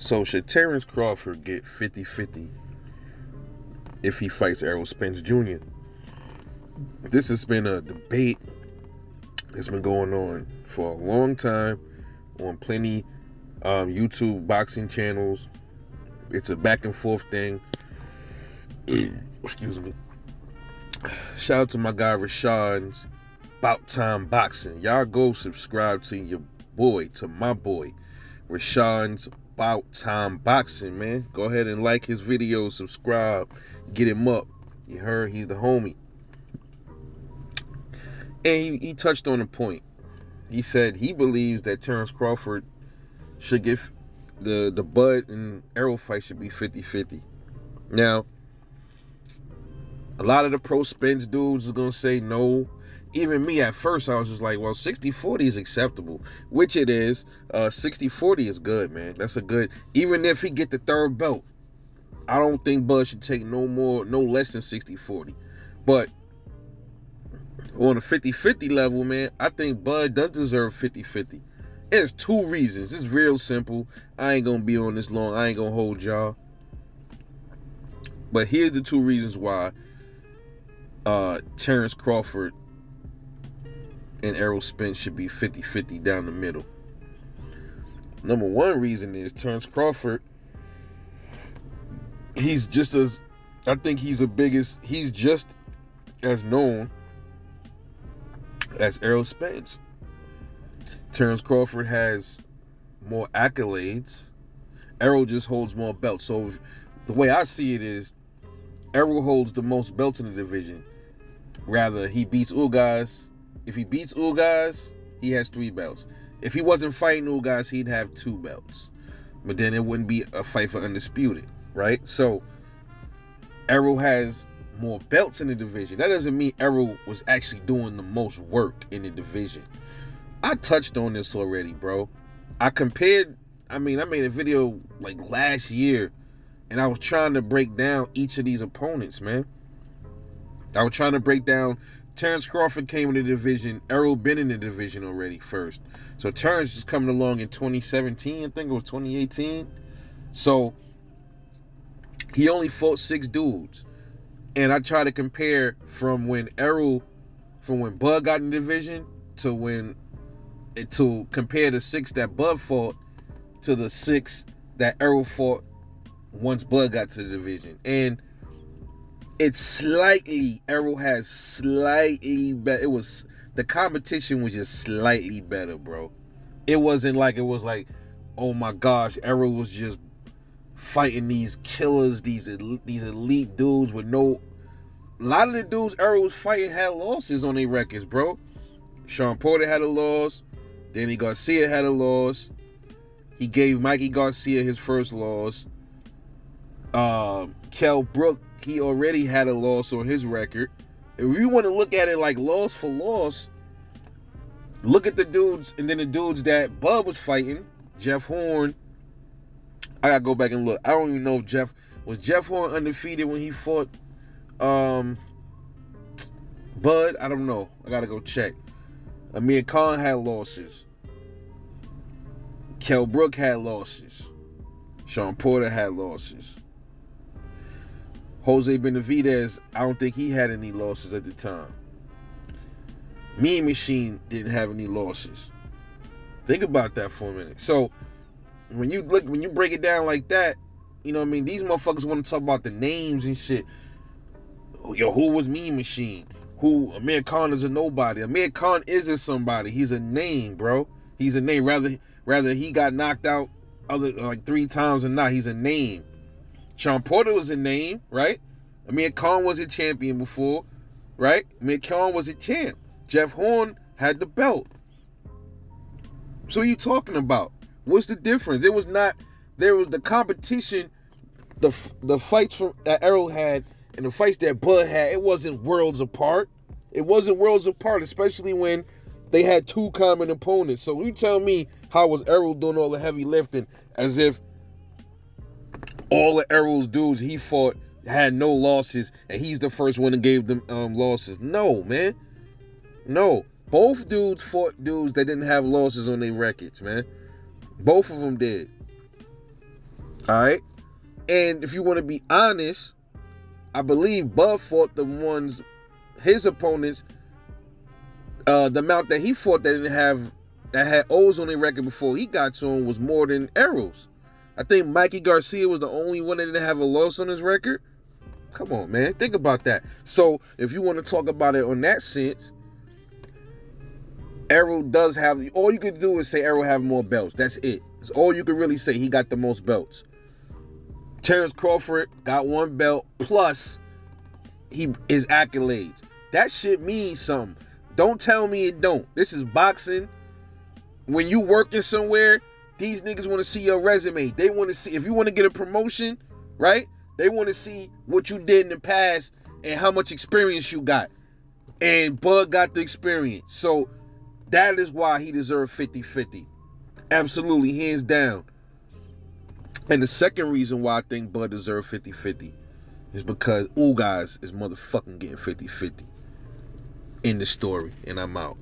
So should Terrence Crawford get 50-50 if he fights Errol Spence Jr.? This has been a debate that's been going on for a long time on plenty YouTube boxing channels. It's a back and forth thing. Excuse me. Shout out to my guy Rashad's About Time Boxing. Y'all go subscribe to your boy, to my boy Rashad's About Time Boxing, man. Go ahead and like his videos, subscribe, get him up. You heard, he's the homie. And he touched on a point. He said he believes that Terrence Crawford should get the Bud and Errol fight should be 50-50. Now, a lot of the pro Spence dudes is going to say no. Even me at first, I was just like, well, 60-40 is acceptable, which it is. 60-40 is good, man. That's a good, even if he get the third belt, I don't think Bud should take no less than 60-40. But on a 50-50 level, man, I think Bud does deserve 50-50. There's two reasons. It's real simple. I ain't going to be on this long. I ain't going to hold y'all. But here's the two reasons why Terrence Crawford and Errol Spence should be 50-50 down the middle. Number one reason is Terrence Crawford, he's just as known as Errol Spence. Terrence Crawford has more accolades. Errol just holds more belts. So the way I see it is, Errol holds the most belts in the division. Rather, he beats Ugas. If he beats Ugas, he has 3 belts. If he wasn't fighting Ugas, he'd have 2 belts. But then it wouldn't be a fight for undisputed, right? So Errol has more belts in the division. That doesn't mean Errol was actually doing the most work in the division. I touched on this already, bro. I made a video like last year, and I was trying to break down each of these opponents, man. I was trying to break down. Terrence Crawford came in the division. Errol been in the division already first. So Terrence is coming along in 2017. I think it was 2018. So he only fought 6 dudes. And I try to compare from when Bud got in the division to compare the 6 that Bud fought to the 6 that Errol fought once Bud got to the division. And Errol has slightly better. The competition was just slightly better, bro. It wasn't like, oh my gosh, Errol was just fighting these killers, these elite dudes with no. A lot of the dudes Errol was fighting had losses on their records, bro. Sean Porter had a loss. Danny Garcia had a loss. He gave Mikey Garcia his first loss. Kell Brook, he already had a loss on his record. If you want to look at it like loss for loss, look at the dudes, and then the dudes that Bud was fighting. Jeff Horn. I gotta go back and look. I don't even know if Jeff Horn undefeated when he fought Bud. I don't know. I gotta go check. Amir Khan had losses. Kell Brook had losses. Sean Porter had losses. Jose Benavidez, I don't think he had any losses at the time. Mean Machine didn't have any losses. Think about that for a minute. So when you break it down like that, you know what I mean? These motherfuckers want to talk about the names and shit. Yo, who was Mean Machine? Amir Khan is a nobody. Amir Khan isn't somebody. He's a name, bro. He's a name. Rather he got knocked out 3 times or not. He's a name. Sean Porter was a name, right? Amir Khan was a champion before, right? Amir Khan was a champ. Jeff Horn had the belt. So what are you talking about? What's the difference? There was the competition, the fights that Errol had and the fights that Bud had, it wasn't worlds apart. It wasn't worlds apart, especially when they had 2 common opponents. So you tell me, how was Errol doing all the heavy lifting as if all of Errol's dudes he fought had no losses and he's the first one that gave them losses? No, man. No. Both dudes fought dudes that didn't have losses on their records, man. Both of them did. All right. And if you want to be honest, I believe Bud fought his opponents, the amount that he fought that had O's on their record before he got to him was more than Errol's. I think Mikey Garcia was the only one that didn't have a loss on his record. Come on, man. Think about that. So if you want to talk about it on that sense, Errol does have, all you can do is say Errol have more belts. That's it. That's all you can really say. He got the most belts. Terrence Crawford got 1 belt plus his accolades. That shit means something. Don't tell me it don't. This is boxing. When you working somewhere, these niggas want to see your resume. They want to see, if you want to get a promotion, right? They want to see what you did in the past and how much experience you got. And Bud got the experience. So that is why he deserved 50-50. Absolutely, hands down. And the second reason why I think Bud deserved 50-50 is because Ugas is motherfucking getting 50-50 in the story. And I'm out.